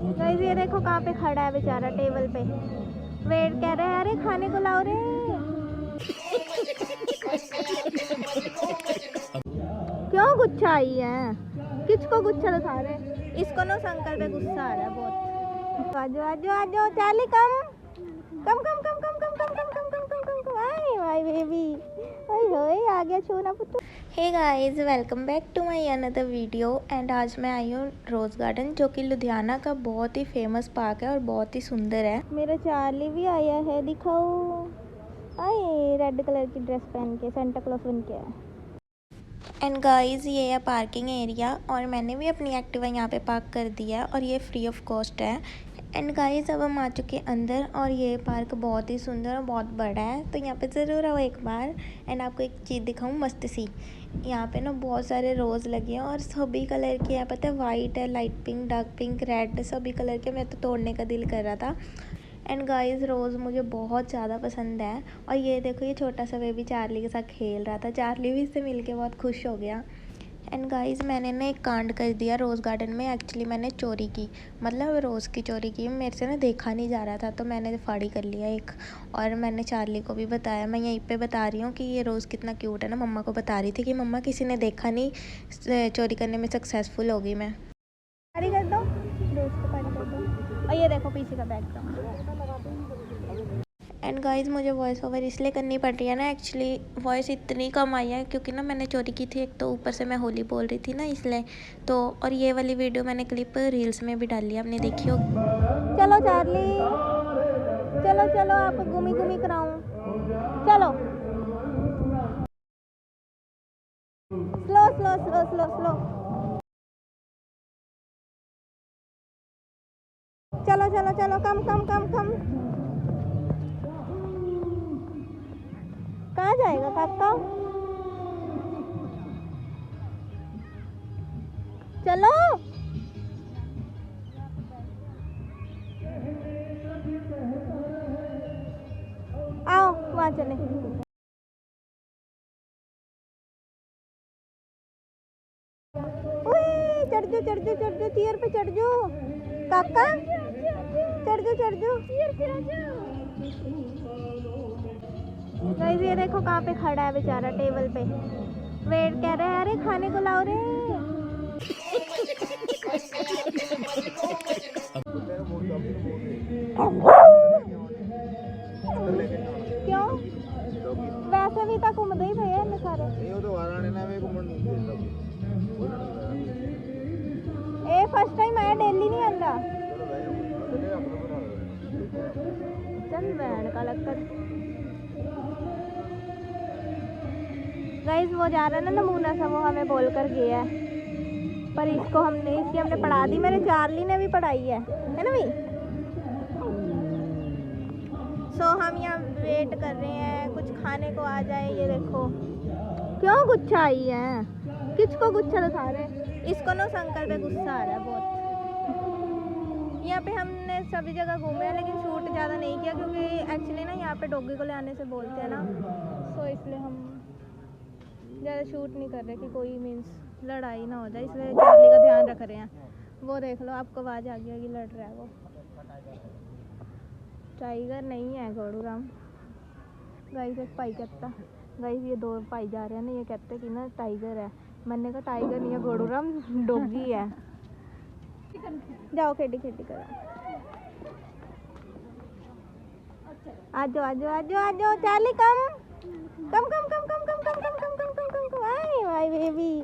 Guys ये देखो कहाँ पे खड़ा है बेचारा, टेबल पे वेट कह रहे हैं, अरे खाने को लाओ रे। क्यों गुच्छा आई है, किसको गुच्छा दिखा रहे? इसको ना अंकल पे गुस्सा आ रहा है बहुत। आजो आजो आजो Charlie come come come come come come come come come come come come. I my baby, ओए होए आ गया छूना पुत्तू। Hey guys, welcome back to my another video. And आज मैं आई हूँ रोज़ गार्डन, जो कि लुधियाना का बहुत ही फेमस पार्क है और बहुत ही सुंदर है। मेरा चार्ली भी आया है, दिखाओ। आए रेड कलर की ड्रेस पहन के सेंटा क्लॉज बन के। एंड गाइस ये है पार्किंग एरिया, और मैंने भी अपनी एक्टिवा यहाँ पे पार्क कर दिया है और ये फ्री ऑफ कॉस्ट है। एंड गाइस अब हम आ चुके हैं अंदर, और ये पार्क बहुत ही सुंदर और बहुत बड़ा है, तो यहाँ पे ज़रूर आओ एक बार। एंड आपको एक चीज़ दिखाऊँ मस्त सी, यहाँ पे ना बहुत सारे रोज़ लगे हैं और सभी कलर के हैं, पता है वाइट है, light pink, dark pink, red, सभी कलर के। मैं तो तोड़ने का दिल कर रहा था। एंड गाइस रोज़ मुझे बहुत ज़्यादा पसंद है। और ये देखो, ये छोटा सा बेबी चार्ली के साथ खेल रहा था, चार्ली भी इससे मिलके बहुत खुश हो गया। एंड गाइस मैंने ना एक कांड कर दिया रोज़ गार्डन में। एक्चुअली मैंने चोरी की, मतलब रोज़ की चोरी की। मेरे से ना देखा नहीं जा रहा था, तो मैंने फाड़ी कर लिया एक। और मैंने चार्ली को भी बताया। मैं यहीं पे बता रही हूँ कि ये रोज़ कितना क्यूट है ना। मम्मा को बता रही थी कि मम्मा किसी ने देखा नहीं, चोरी करने में सक्सेसफुल हो गई मैं। पारी कर दो, रोज़ को पारी कर दो। और ये देखो पीछे का बैकग्राउंड। एंड गाइस मुझे वॉइस ओवर इसलिए करनी पड़ रही है ना, एक्चुअली वॉइस इतनी कम आई है क्योंकि ना मैंने चोरी की थी एक, तो ऊपर से मैं होली बोल रही थी ना, इसलिए। तो और ये वाली वीडियो मैंने क्लिप रील्स में भी डाली है, आपने देखी हो। चलो चार्ली, चलो चलो आपको घूमी घूमी कराऊं, चलो। Slow slow slow slow slow, चलो चलो चलो, कम कम कम कम। कहाँ जाएगा काका? चलो आओ वहाँ चले। चढ़ जाओ चढ़ जाओ चढ़ जाओ, चेयर पे चढ़ जाओ काका, चढ़ जाओ चढ़ जाओ। गाइस ये देखो कहाँ पे खड़ा है बेचारा, टेबल पे वेट कह रहे हैं, अरे खाने को लाओ रे। क्यों? वैसे भी तो घूमते ही भैया इतने सारे। ए फर्स्ट टाइम आया, डेली नहीं आंदा। चल बैंड का लगता। गाइस वो जा रहा है ना नमूना सा, वो हमें बोल कर गया है, पर इसको हमने पढ़ा दी। मेरे चार्ली ने भी पढ़ाई है ना भाई। सो हम यहाँ वेट कर रहे हैं कुछ खाने को आ जाए। ये देखो क्यों गुच्छा आई है, किसको गुच्छा दिखा रहे? इसको ना उस अंकल पे गुस्सा आ रहा है बहुत। यहाँ पे हमने सभी जगह घूमे हैं, लेकिन शूट ज़्यादा नहीं किया क्योंकि एक्चुअली ना यहाँ पे डॉगी को ले आने से बोलते हैं ना, सो इसलिए हम ज़्यादा शूट नहीं कर रहे कि कोई मीन्स लड़ाई ना हो जाए, इसलिए चार्ली का ध्यान रख रहे हैं। वो देख लो, आपको आवाज़ आ गई होगी, लड़ रहा है वो। टाइगर नहीं है घोड़ू राम। गाइस एक भाई कहता, गाइस ये दो भाई जा रहे हैं ना, ये कहते कि ना टाइगर है। मैंने कहा टाइगर नहीं है घोड़ू राम, डॉगी है। जाओ खेडी खेडी करो। आजो आजो आजो आजो Charlie come come come come come come come come come come come come. I my baby,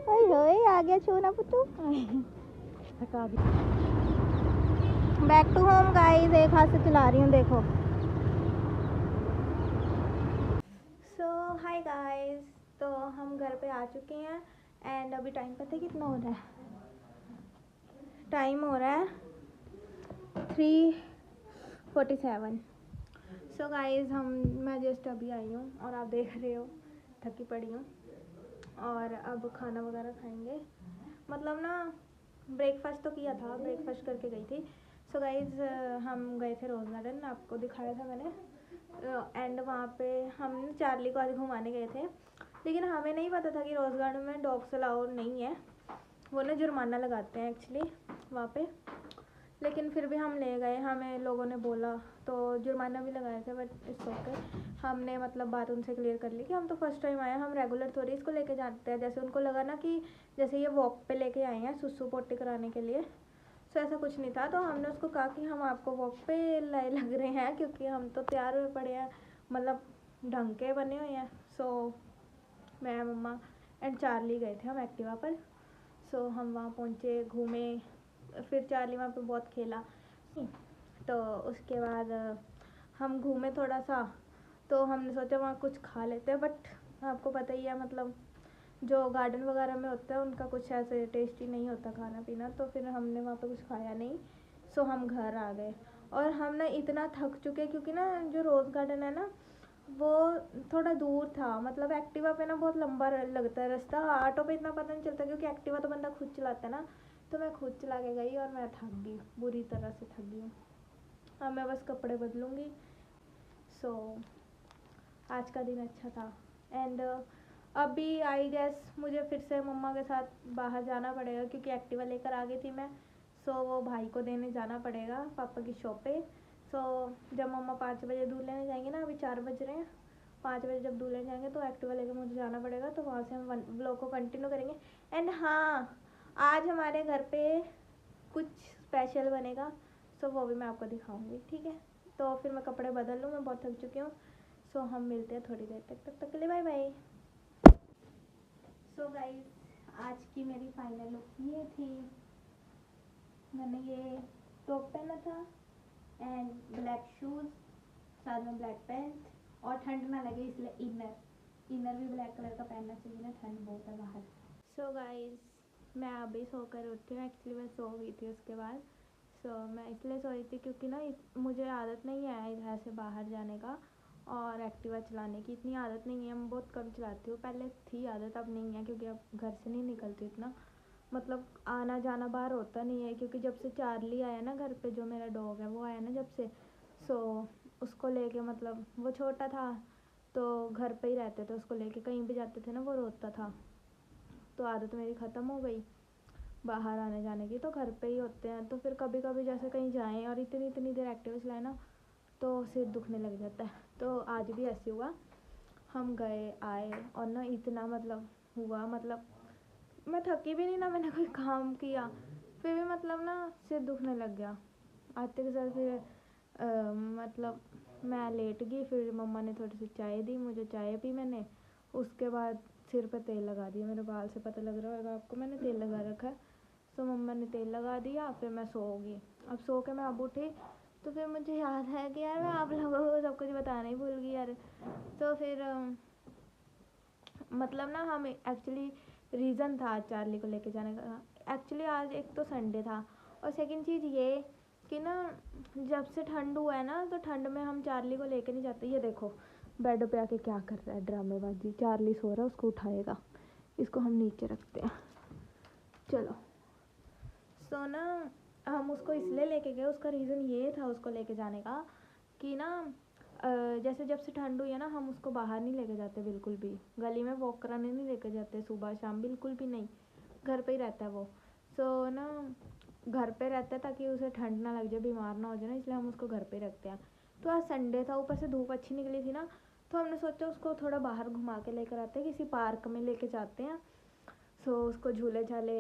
ओए होए आ गया छूना पुत्तू। बैक टू होम गाइस, एक हाथ से चला रही हूँ देखो। सो हाय गाइस, तो हम घर पे आ चुके हैं। एंड अभी टाइम पता है कितना हो रहा है? टाइम हो रहा है 3:47। सो गाइस मैं जस्ट अभी आई हूँ और आप देख रहे हो थकी पड़ी हूँ। और अब खाना वगैरह खाएंगे, मतलब ना ब्रेकफास्ट तो किया था, ब्रेकफास्ट करके गई थी। सो गाइस हम गए थे रोज़ गार्डन, आपको दिखाया था मैंने। एंड वहाँ पे हम चार्ली को आज घुमाने गए थे, लेकिन हमें नहीं पता था कि रोज़ गार्डन में डॉग्स अलाउड नहीं है। वो ना जुर्माना लगाते हैं एक्चुअली वहाँ पे। लेकिन फिर भी हम ले गए, हमें लोगों ने बोला तो जुर्माना भी लगाए थे, बट इट्स ओके। हमने मतलब बात उनसे क्लियर कर ली कि हम तो फर्स्ट टाइम आए हैं, हम रेगुलर थोड़ी इसको लेके जाते हैं। जैसे उनको लगा ना कि जैसे ये वॉक पे लेके आए हैं सुसु पोटी कराने के लिए, तो ऐसा कुछ नहीं था। तो हमने उसको कहा कि हम आपको वॉक पे लाए लग रहे हैं, क्योंकि हम तो तैयार हुए पड़े हैं, मतलब ढंग के बने हुए हैं। सो मैं, मम्मा एंड चार्ली गए थे हम एक्टिवा पर। सो हम वहाँ पहुँचे, घूमे, फिर चार्ली वहाँ पे बहुत खेला। तो उसके बाद हम घूमे थोड़ा सा, तो हमने सोचा वहाँ कुछ खा लेते हैं, बट आपको पता ही है मतलब जो गार्डन वगैरह में होता है उनका कुछ ऐसे टेस्टी नहीं होता खाना पीना। तो फिर हमने वहाँ पे कुछ खाया नहीं। सो हम घर आ गए, और हम ना इतना थक चुके, क्योंकि ना जो रोज़ गार्डन है ना वो थोड़ा दूर था, मतलब एक्टिवा पे ना बहुत लंबा लगता है रास्ता, ऑटो पे इतना पता नहीं चलता, क्योंकि एक्टिवा तो बंदा खुद चलाता है ना। तो मैं खुद चला के गई और मैं थक गई, बुरी तरह से थक गई हूँ। अब मैं बस कपड़े बदलूँगी। सो आज का दिन अच्छा था। एंड अभी आई गेस मुझे फिर से मम्मा के साथ बाहर जाना पड़ेगा, क्योंकि एक्टिवा लेकर आ गई थी मैं। सो वो भाई को देने जाना पड़ेगा पापा की शॉप पे। सो जब मम्मा 5 बजे दूध लेने जाएंगे ना, अभी 4 बज रहे हैं, 5 बजे जब दूध लेने जाएंगे तो एक्टिवा लेकर मुझे जाना पड़ेगा। तो वहाँ से हम ब्लॉग को कंटिन्यू करेंगे। एंड हाँ, आज हमारे घर पे कुछ स्पेशल बनेगा, सो वो भी मैं आपको दिखाऊंगी, ठीक है। तो फिर मैं कपड़े बदल लूँ, मैं बहुत थक चुकी हूँ। सो हम मिलते हैं थोड़ी देर तक, तब तक के लिए बाय बाय। सो गाइस, आज की मेरी फाइनल लुक ये थी। मैंने ये टॉप पहना था एंड ब्लैक शूज़, साथ में ब्लैक पैंट, और ठंड ना लगे इसलिए इनर भी ब्लैक कलर का पहनना चाहिए ना, ठंड बहुत है बाहर। सो गाइस, मैं अभी सोकर उठी हूँ, एक्चुअली मैं सो गई थी उसके बाद। मैं इसलिए सोई थी क्योंकि ना मुझे आदत नहीं है इधर से बाहर जाने का, और एक्टिवा चलाने की इतनी आदत नहीं है, मैं बहुत कम चलाती हूँ। पहले थी आदत, अब नहीं है, क्योंकि अब घर से नहीं निकलती इतना, मतलब आना जाना बाहर होता नहीं है। क्योंकि जब से चार्ली आया ना घर पे, जो मेरा डॉग है वो आया ना जब से, सो उसको लेके, मतलब वो छोटा था तो घर पे ही रहते थे, उसको लेके कहीं भी जाते थे ना वो रोता था, तो आदत मेरी ख़त्म हो गई बाहर आने जाने की, तो घर पे ही होते हैं। तो फिर कभी कभी जैसे कहीं जाएं और इतनी इतनी देर एक्टिवा चलाए ना, तो सिर दुखने लग जाता है। तो आज भी ऐसे हुआ, हम गए आए और ना इतना मतलब हुआ, मतलब मैं थकी भी नहीं ना, मैंने कोई काम किया, फिर भी मतलब ना सिर दुखने लग गया आते के साथ। फिर मतलब मैं लेट गई, फिर मम्मा ने थोड़ी सी चाय दी मुझे, चाय पी मैंने। उसके बाद सिर पे तेल लगा दिया, मेरे बाल से पता लग रहा होगा आपको, मैंने तेल लगा रखा है। तो मम्मा ने तेल लगा दिया, फिर मैं सो गई। अब सो के मैं अब उठी, तो फिर मुझे याद है कि यार मैं आप लोगों को सब कुछ बताना ही भूल गई यार। तो फिर मतलब ना हम एक्चुअली रीज़न था चार्ली को लेके जाने का। एक्चुअली आज एक तो संडे था, और सेकंड चीज़ ये कि ना जब से ठंड हुआ है ना, तो ठंड में हम चार्ली को लेके नहीं जाते। ये देखो बेड पे आके क्या कर रहा है ड्रामेबाजी, चार्ली सो रहा है, उसको उठाएगा, इसको हम नीचे रखते हैं, चलो। सो ना हम उसको इसलिए लेके गए, उसका रीज़न ये था उसको लेके जाने का कि ना जैसे जब से ठंड हुई है ना, हम उसको बाहर नहीं लेके जाते बिल्कुल भी, गली में वॉक कराने नहीं लेके जाते, सुबह शाम बिल्कुल भी नहीं, घर पे ही रहता है वो। ना घर पे रहता है ताकि उसे ठंड ना लग जाए, बीमार ना हो जाए ना, इसलिए हम उसको घर पे रखते हैं। तो आज संडे था, ऊपर से धूप अच्छी निकली थी ना, तो हमने सोचा उसको थोड़ा बाहर घुमा के लेकर आते हैं, किसी पार्क में लेके जाते हैं। उसको झूले झाले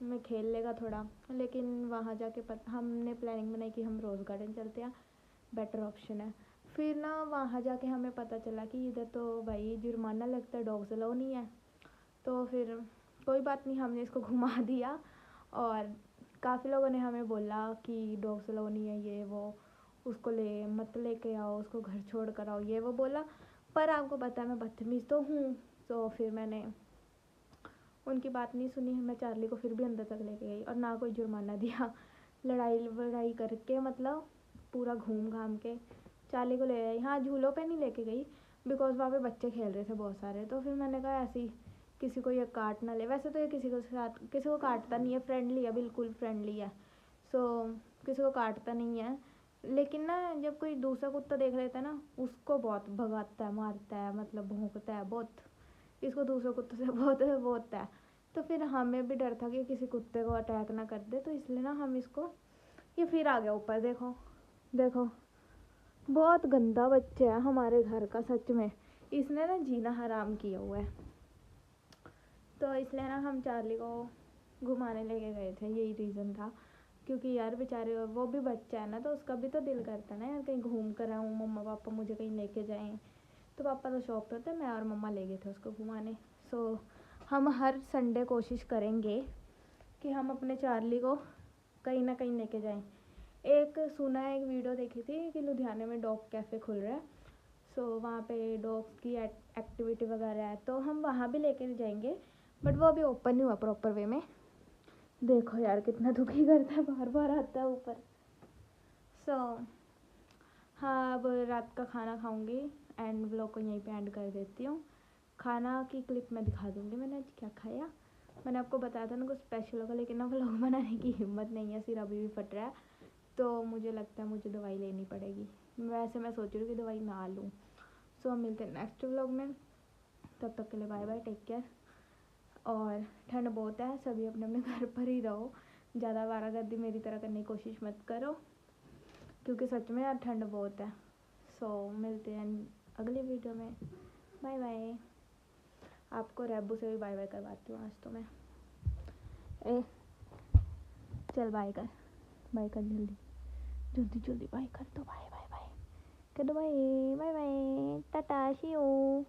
में खेल लेगा थोड़ा। लेकिन वहाँ जाके हमने प्लानिंग बनाई कि हम रोज़ गार्डन चलते हैं, बेटर ऑप्शन है। फिर ना वहाँ जाके हमें पता चला कि इधर तो भाई जुर्माना लगता है, डॉग्स अलाउ नहीं है। तो फिर कोई बात नहीं, हमने इसको घुमा दिया, और काफ़ी लोगों ने हमें बोला कि डॉग्स अलाउ नहीं है, ये वो, उसको मत लेके आओ, उसको घर छोड़ कर आओ, ये वो बोला। पर आपको पता है मैं बदतमीज़ तो हूँ, तो फिर मैंने उनकी बात नहीं सुनी, मैं चार्ली को फिर भी अंदर तक लेके गई, और ना कोई जुर्माना दिया, लड़ाई वड़ाई करके, मतलब पूरा घूम घाम के चार्ली को ले आई। हाँ, झूलों पे नहीं लेके गई, बिकॉज वहाँ पे बच्चे खेल रहे थे बहुत सारे, तो फिर मैंने कहा ऐसी किसी को ये काट ना ले। वैसे तो ये किसी को काटता नहीं है, फ्रेंडली है, बिल्कुल फ्रेंडली है। किसी को काटता नहीं है, लेकिन ना जब कोई दूसरा कुत्ता देख लेता है ना, उसको बहुत भगाता है, मारता है, मतलब भौंकता है बहुत, इसको दूसरे कुत्तों से बहुत वो होता है। तो फिर हमें भी डर था कि किसी कुत्ते को अटैक ना कर दे, तो इसलिए ना हम इसको ये फिर आ गया ऊपर, देखो देखो। बहुत गंदा बच्चा है हमारे घर का, सच में। इसने ना जीना हराम किया हुआ है। तो इसलिए ना हम चार्ली को घुमाने लेके गए थे, यही रीज़न था। क्योंकि यार बेचारे वो भी बच्चा है ना, तो उसका भी तो दिल करता है ना यार कहीं घूम कर आऊँ, मम्मा पापा मुझे कहीं लेके जाएं। तो पापा तो शॉप पे थे, मैं और मम्मा ले गए थे उसको घुमाने। सो हम हर संडे कोशिश करेंगे कि हम अपने चार्ली को कहीं ना कहीं लेके जाएं। एक सुना है, एक वीडियो देखी थी कि लुधियाने में डॉग कैफ़े खुल रहा है। सो वहाँ पे डॉग्स की एक्टिविटी वगैरह है, तो हम वहाँ भी लेके जाएंगे। बट वो अभी ओपन नहीं हुआ प्रॉपर वे में। देखो यार कितना दुखी करता है, बार बार आता है ऊपर। सो हाँ, अब रात का खाना खाऊंगी एंड व्लॉग को यहीं पे एंड कर देती हूँ। खाना की क्लिप मैं दिखा दूँगी मैंने आज क्या खाया। मैंने आपको बताया था ना कुछ स्पेशल होगा, लेकिन ना व्लॉग बनाने की हिम्मत नहीं है, सिर अभी भी फट रहा है। तो मुझे लगता है मुझे दवाई लेनी पड़ेगी। वैसे मैं सोच रही हूँ कि दवाई ना लूँ। सो हम मिलते हैं नेक्स्ट व्लॉग में। तब तक के लिए बाय बाय, टेक केयर। और ठंड बहुत है, सभी अपने अपने घर पर ही रहो। ज़्यादा वारागर्दी मेरी तरह करने की कोशिश मत करो, क्योंकि सच में यार ठंड बहुत है। सो मिलते हैं अगली वीडियो में। Bye bye. आपको रेबू से भी बाय बाय करवाती हूँ आज तो मैं। ए चल बाय कर, बाय कर, जल्दी जल्दी जल्दी बाय कर दो, बाय बाय बाय कर दो, bye bye bye, tata see you.